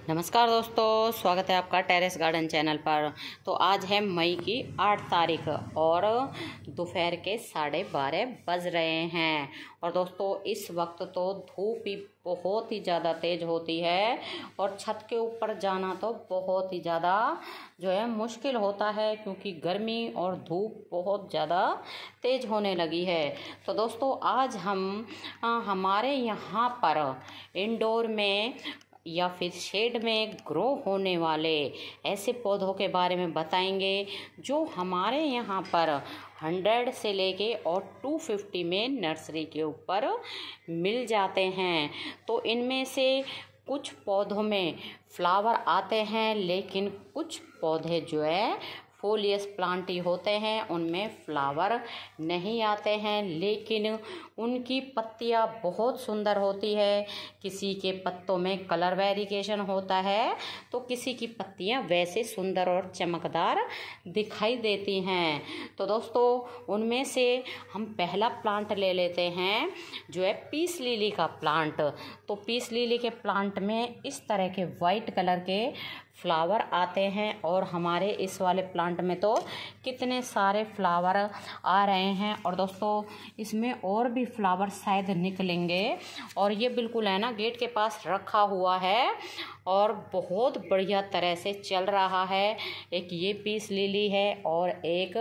नमस्कार दोस्तों, स्वागत है आपका टेरेस गार्डन चैनल पर। तो आज है मई की 8 तारीख और दोपहर के 12:30 बज रहे हैं। और दोस्तों इस वक्त तो धूप ही बहुत ही ज़्यादा तेज़ होती है और छत के ऊपर जाना तो बहुत ही ज़्यादा मुश्किल होता है, क्योंकि गर्मी और धूप बहुत ज़्यादा तेज़ होने लगी है। तो दोस्तों आज हम हमारे यहाँ पर इंडोर में या फिर शेड में ग्रो होने वाले ऐसे पौधों के बारे में बताएंगे जो हमारे यहाँ पर 100 से लेके और 250 में नर्सरी के ऊपर मिल जाते हैं। तो इनमें से कुछ पौधों में फ्लावर आते हैं, लेकिन कुछ पौधे फोलियस प्लांट ही होते हैं, उनमें फ्लावर नहीं आते हैं, लेकिन उनकी पत्तियां बहुत सुंदर होती है। किसी के पत्तों में कलर वेरिएशन होता है तो किसी की पत्तियां वैसे सुंदर और चमकदार दिखाई देती हैं। तो दोस्तों उनमें से हम पहला प्लांट ले लेते हैं पीस लिली का प्लांट। तो पीस लिली के प्लांट में इस तरह के वाइट कलर के फ्लावर आते हैं और हमारे इस वाले प्लांट में तो कितने सारे फ्लावर आ रहे हैं। और दोस्तों इसमें और भी फ्लावर शायद निकलेंगे। और ये बिल्कुल है ना गेट के पास रखा हुआ है और बहुत बढ़िया तरह से चल रहा है। एक ये पीस लिली है और एक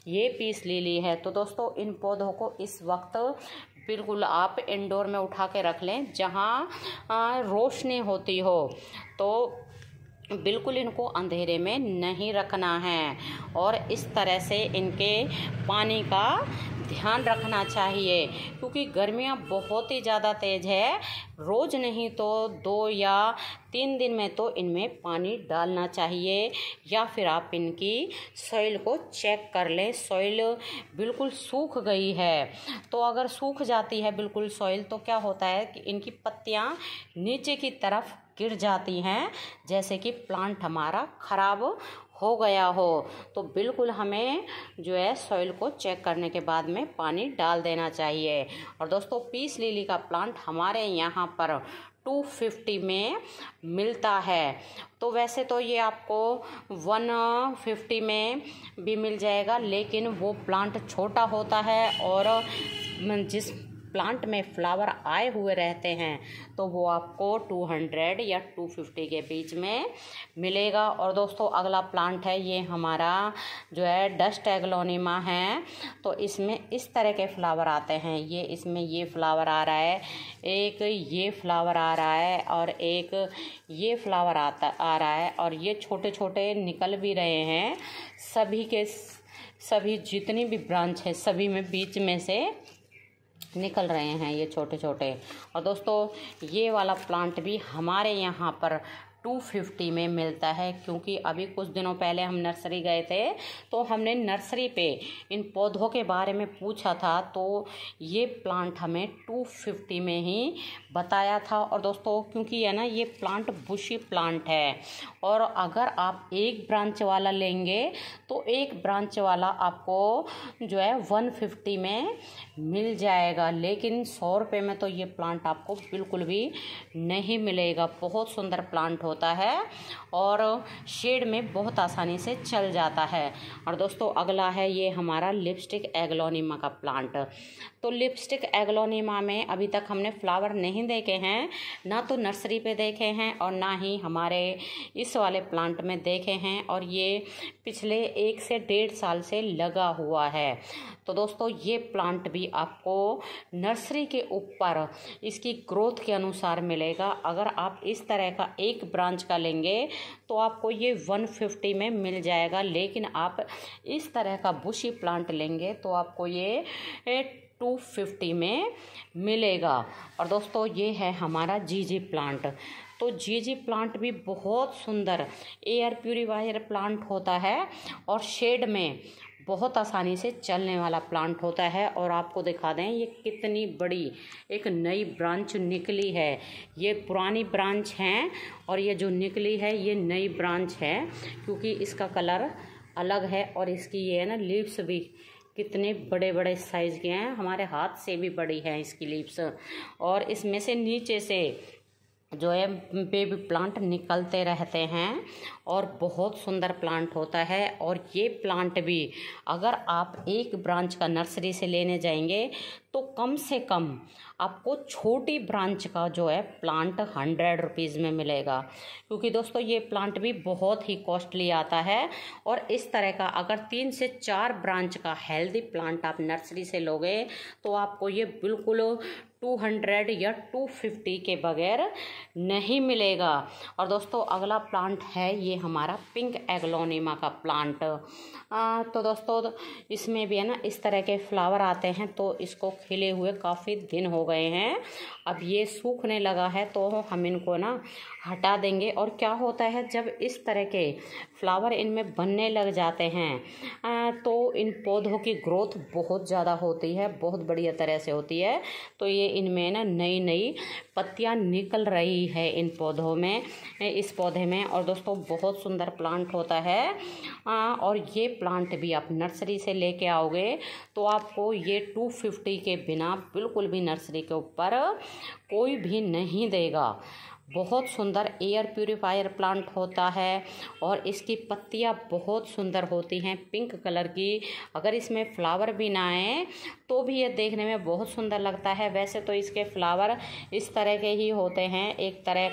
ये पीस लिली है। तो दोस्तों इन पौधों को इस वक्त बिल्कुल आप इंडोर में उठा के रख लें जहाँ रोशनी होती हो। तो बिल्कुल इनको अंधेरे में नहीं रखना है और इस तरह से इनके पानी का ध्यान रखना चाहिए, क्योंकि गर्मियाँ बहुत ही ज़्यादा तेज़ है। रोज़ नहीं तो 2 या 3 दिन में तो इनमें पानी डालना चाहिए। या फिर आप इनकी सॉइल को चेक कर लें, सॉइल बिल्कुल सूख गई है। तो अगर सूख जाती है बिल्कुल सॉइल तो क्या होता है कि इनकी पत्तियाँ नीचे की तरफ गिर जाती हैं, जैसे कि प्लांट हमारा खराब हो गया हो। तो बिल्कुल हमें सॉइल को चेक करने के बाद में पानी डाल देना चाहिए। और दोस्तों पीस लिली का प्लांट हमारे यहाँ पर 250 में मिलता है। तो वैसे तो ये आपको 150 में भी मिल जाएगा, लेकिन वो प्लांट छोटा होता है और जिस प्लांट में फ्लावर आए हुए रहते हैं तो वो आपको 200 या 250 के बीच में मिलेगा। और दोस्तों अगला प्लांट है ये हमारा डस्ट एग्लोनिमा है। तो इसमें इस तरह के फ्लावर आते हैं। इसमें ये फ्लावर आ रहा है, एक ये फ्लावर आ रहा है और एक ये फ्लावर आ रहा है और ये छोटे छोटे निकल भी रहे हैं। सभी के सभी जितनी भी ब्रांच है सभी में बीच में से निकल रहे हैं ये छोटे छोटे। और दोस्तों ये वाला प्लांट भी हमारे यहाँ पर 250 में मिलता है, क्योंकि अभी कुछ दिनों पहले हम नर्सरी गए थे तो हमने नर्सरी पे इन पौधों के बारे में पूछा था, तो ये प्लांट हमें 250 में ही बताया था। और दोस्तों क्योंकि ये प्लांट बुशी प्लांट है और अगर आप एक ब्रांच वाला लेंगे तो एक ब्रांच वाला आपको 150 में मिल जाएगा, लेकिन 100 रुपये में तो ये प्लांट आपको बिल्कुल भी नहीं मिलेगा। बहुत सुंदर प्लांट होता है और शेड में बहुत आसानी से चल जाता है। और दोस्तों अगला है ये हमारा लिपस्टिक एग्लोनिमा का प्लांट। तो लिपस्टिक एग्लोनिमा में अभी तक हमने फ्लावर नहीं देखे हैं, ना तो नर्सरी पे देखे हैं और ना ही हमारे इस वाले प्लांट में देखे हैं, और ये पिछले 1 से 1.5 साल से लगा हुआ है। तो दोस्तों ये प्लांट भी आपको नर्सरी के ऊपर इसकी ग्रोथ के अनुसार मिलेगा। अगर आप इस तरह का एक ब्रांच का लेंगे तो आपको ये 150 में मिल जाएगा, लेकिन आप इस तरह का बुशी प्लांट लेंगे तो आपको ये 250 में मिलेगा। और दोस्तों ये है हमारा जीजी प्लांट। तो जीजी प्लांट भी बहुत सुंदर एयर प्यूरीफायर प्लांट होता है और शेड में बहुत आसानी से चलने वाला प्लांट होता है। और आपको दिखा दें ये कितनी बड़ी एक नई ब्रांच निकली है। ये पुरानी ब्रांच हैं और ये जो निकली है ये नई ब्रांच है, क्योंकि इसका कलर अलग है और इसकी लीव्स भी कितने बड़े बड़े साइज़ के हैं, हमारे हाथ से भी बड़ी है इसकी लीव्स। और इसमें से नीचे से जो है बेबी प्लांट निकलते रहते हैं और बहुत सुंदर प्लांट होता है। और ये प्लांट भी अगर आप एक ब्रांच का नर्सरी से लेने जाएंगे तो कम से कम आपको छोटी ब्रांच का जो है प्लांट 100 रुपीज़ में मिलेगा, क्योंकि दोस्तों ये प्लांट भी बहुत ही कॉस्टली आता है। और इस तरह का अगर 3 से 4 ब्रांच का हेल्दी प्लांट आप नर्सरी से लोगे तो आपको ये बिल्कुल 200 या 250 के बगैर नहीं मिलेगा। और दोस्तों अगला प्लांट है ये हमारा पिंक एग्लोनिमा का प्लांट। तो दोस्तों इसमें भी है ना इस तरह के फ्लावर आते हैं, तो इसको खिले हुए काफ़ी दिन हो गए हैं, अब ये सूखने लगा है तो हम इनको ना हटा देंगे। और क्या होता है जब इस तरह के फ्लावर इनमें बनने लग जाते हैं तो इन पौधों की ग्रोथ बहुत ज़्यादा होती है, बहुत बढ़िया तरह से होती है। तो ये इनमें ना नई नई पत्तियां निकल रही है इन पौधों में, इस पौधे में। और दोस्तों बहुत सुंदर प्लांट होता है। और ये प्लांट भी आप नर्सरी से लेके आओगे तो आपको ये 250 के बिना बिल्कुल भी नर्सरी के ऊपर कोई भी नहीं देगा। बहुत सुंदर एयर प्यूरीफायर प्लांट होता है और इसकी पत्तियां बहुत सुंदर होती हैं, पिंक कलर की। अगर इसमें फ्लावर भी ना आए तो भी ये देखने में बहुत सुंदर लगता है। वैसे तो इसके फ्लावर इस तरह के ही होते हैं, एक तरह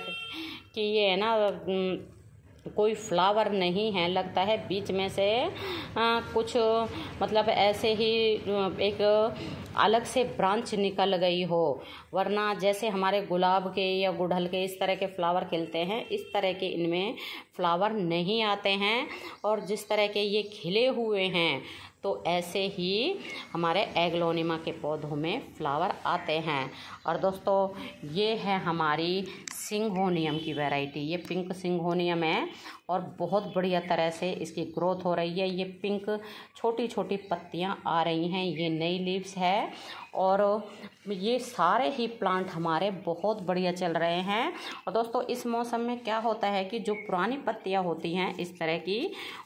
की ये है ना कोई फ्लावर नहीं है, लगता है बीच में से कुछ मतलब ऐसे ही एक अलग से ब्रांच निकल गई हो, वरना जैसे हमारे गुलाब के या गुड़हल के इस तरह के फ्लावर खिलते हैं इस तरह के इनमें फ्लावर नहीं आते हैं। और जिस तरह के ये खिले हुए हैं तो ऐसे ही हमारे एग्लोनिमा के पौधों में फ्लावर आते हैं। और दोस्तों ये है हमारी सिंघोनियम की वैरायटी, ये पिंक सिंघोनियम है और बहुत बढ़िया तरह से इसकी ग्रोथ हो रही है। ये पिंक छोटी छोटी पत्तियां आ रही हैं, ये नई लीव्स है और ये सारे ही प्लांट हमारे बहुत बढ़िया चल रहे हैं। और दोस्तों इस मौसम में क्या होता है कि जो पुरानी पत्तियां होती हैं इस तरह की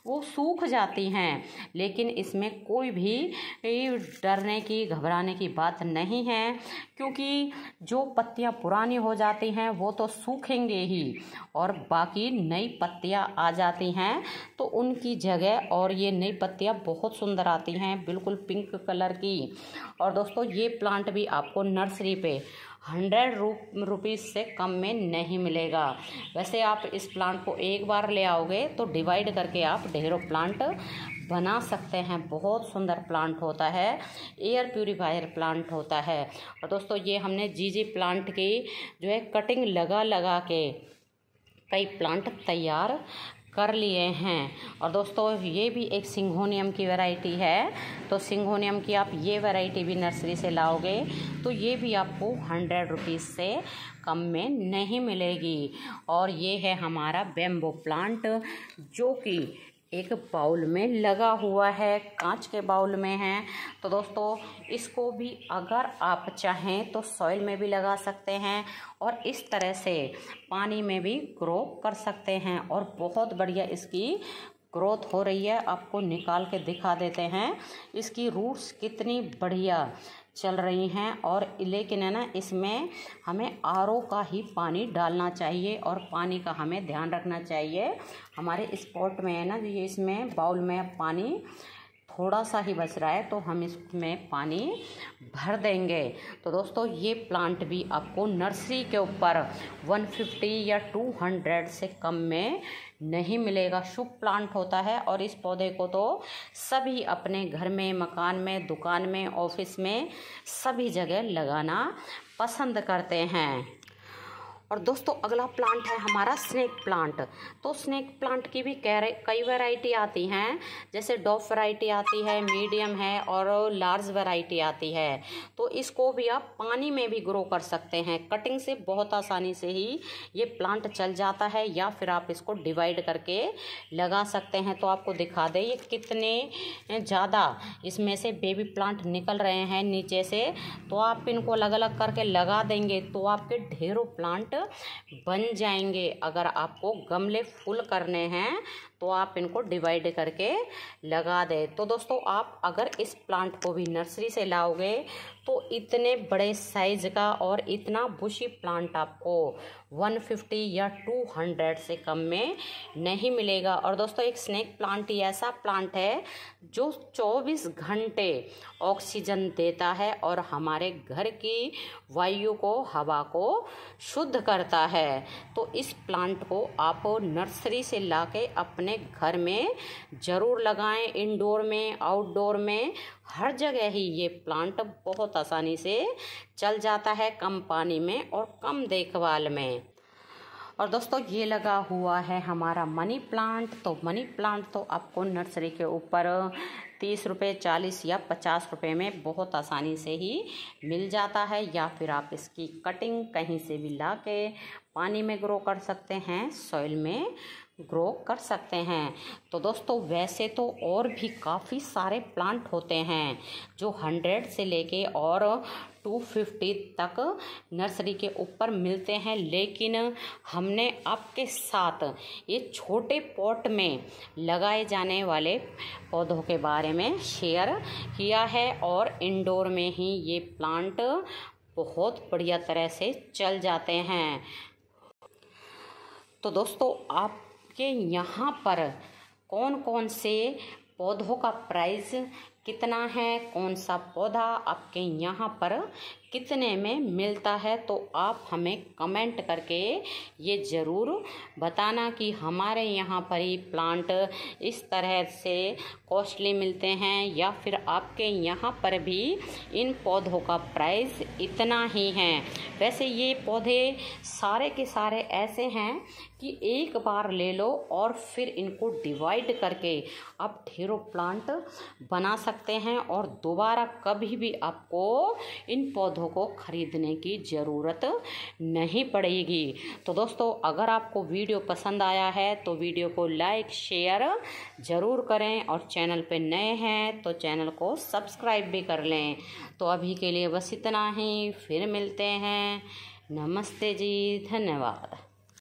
वो सूख जाती हैं, लेकिन इसमें कोई भी डरने की घबराने की बात नहीं है, क्योंकि जो पत्तियां पुरानी हो जाती हैं वो तो सूखेंगे ही और बाकी नई पत्तियां आ जाती हैं तो उनकी जगह और ये नई पत्तियां बहुत सुंदर आती हैं, बिल्कुल पिंक कलर की। और दोस्तों ये प्लांट भी आपको नर्सरी पे 100 रुपीज़ से कम में नहीं मिलेगा। वैसे आप इस प्लांट को एक बार ले आओगे तो डिवाइड करके आप ढेरों प्लांट बना सकते हैं। बहुत सुंदर प्लांट होता है, एयर प्यूरीफायर प्लांट होता है। और दोस्तों ये हमने जीजी प्लांट की जो है कटिंग लगा लगा के कई प्लांट तैयार कर लिए हैं। और दोस्तों ये भी एक सिंघोनियम की वैरायटी है, तो सिंघोनियम की आप ये वैरायटी भी नर्सरी से लाओगे तो ये भी आपको 100 रुपीज़ से कम में नहीं मिलेगी। और ये है हमारा बेम्बो प्लांट जो कि एक बाउल में लगा हुआ है, कांच के बाउल में है। तो दोस्तों इसको भी अगर आप चाहें तो सॉइल में भी लगा सकते हैं और इस तरह से पानी में भी ग्रो कर सकते हैं और बहुत बढ़िया इसकी ग्रोथ हो रही है। आपको निकाल के दिखा देते हैं इसकी रूट्स कितनी बढ़िया चल रही हैं। और लेकिन है ना इसमें हमें आरओ का ही पानी डालना चाहिए और पानी का हमें ध्यान रखना चाहिए। हमारे इस पॉट में है ना ये इसमें बाउल में पानी थोड़ा सा ही बच रहा है तो हम इसमें पानी भर देंगे। तो दोस्तों ये प्लांट भी आपको नर्सरी के ऊपर 150 या 200 से कम में नहीं मिलेगा। शुभ प्लांट होता है और इस पौधे को तो सभी अपने घर में, मकान में, दुकान में, ऑफिस में सभी जगह लगाना पसंद करते हैं। और दोस्तों अगला प्लांट है हमारा स्नेक प्लांट। तो स्नेक प्लांट की भी कई वैरायटी आती हैं, जैसे डॉफ वैरायटी आती है, मीडियम है और लार्ज वैरायटी आती है। तो इसको भी आप पानी में भी ग्रो कर सकते हैं, कटिंग से बहुत आसानी से ही ये प्लांट चल जाता है, या फिर आप इसको डिवाइड करके लगा सकते हैं। तो आपको दिखा दें ये कितने ज़्यादा इसमें से बेबी प्लांट निकल रहे हैं नीचे से। तो आप इनको अलग अलग करके लगा देंगे तो आपके ढेरों प्लांट बन जाएंगे। अगर आपको गमले फुल करने हैं तो आप इनको डिवाइड करके लगा दें। तो दोस्तों आप अगर इस प्लांट को भी नर्सरी से लाओगे तो इतने बड़े साइज का और इतना बुशी प्लांट आपको 150 या 200 से कम में नहीं मिलेगा। और दोस्तों एक स्नेक प्लांट ही ऐसा प्लांट है जो 24 घंटे ऑक्सीजन देता है और हमारे घर की वायु को, हवा को शुद्ध करता है। तो इस प्लांट को आप नर्सरी से लाके अपने घर में ज़रूर लगाएं। इंडोर में, आउटडोर में, हर जगह ही ये प्लांट बहुत आसानी से चल जाता है, कम पानी में और कम देखभाल में। और दोस्तों ये लगा हुआ है हमारा मनी प्लांट। तो मनी प्लांट तो आपको नर्सरी के ऊपर 30 रुपये, 40 या 50 रुपये में बहुत आसानी से ही मिल जाता है, या फिर आप इसकी कटिंग कहीं से भी ला के पानी में ग्रो कर सकते हैं, सॉइल में ग्रो कर सकते हैं। तो दोस्तों वैसे तो और भी काफ़ी सारे प्लांट होते हैं जो 100 से लेके और 250 तक नर्सरी के ऊपर मिलते हैं, लेकिन हमने आपके साथ ये छोटे पॉट में लगाए जाने वाले पौधों के बारे में शेयर किया है। और इंडोर में ही ये प्लांट बहुत बढ़िया तरह से चल जाते हैं। तो दोस्तों आपके यहाँ पर कौन कौन से पौधों का प्राइस कितना है, कौन सा पौधा आपके यहाँ पर कितने में मिलता है, तो आप हमें कमेंट करके ये ज़रूर बताना कि हमारे यहाँ पर ही प्लांट इस तरह से कॉस्टली मिलते हैं या फिर आपके यहाँ पर भी इन पौधों का प्राइस इतना ही है। वैसे ये पौधे सारे के सारे ऐसे हैं कि एक बार ले लो और फिर इनको डिवाइड करके आप ढेरों प्लांट बना सकते हैं और दोबारा कभी भी आपको इन पौधों को खरीदने की ज़रूरत नहीं पड़ेगी। तो दोस्तों अगर आपको वीडियो पसंद आया है तो वीडियो को लाइक शेयर ज़रूर करें और चैनल पे नए हैं तो चैनल को सब्सक्राइब भी कर लें। तो अभी के लिए बस इतना ही, फिर मिलते हैं। नमस्ते जी, धन्यवाद।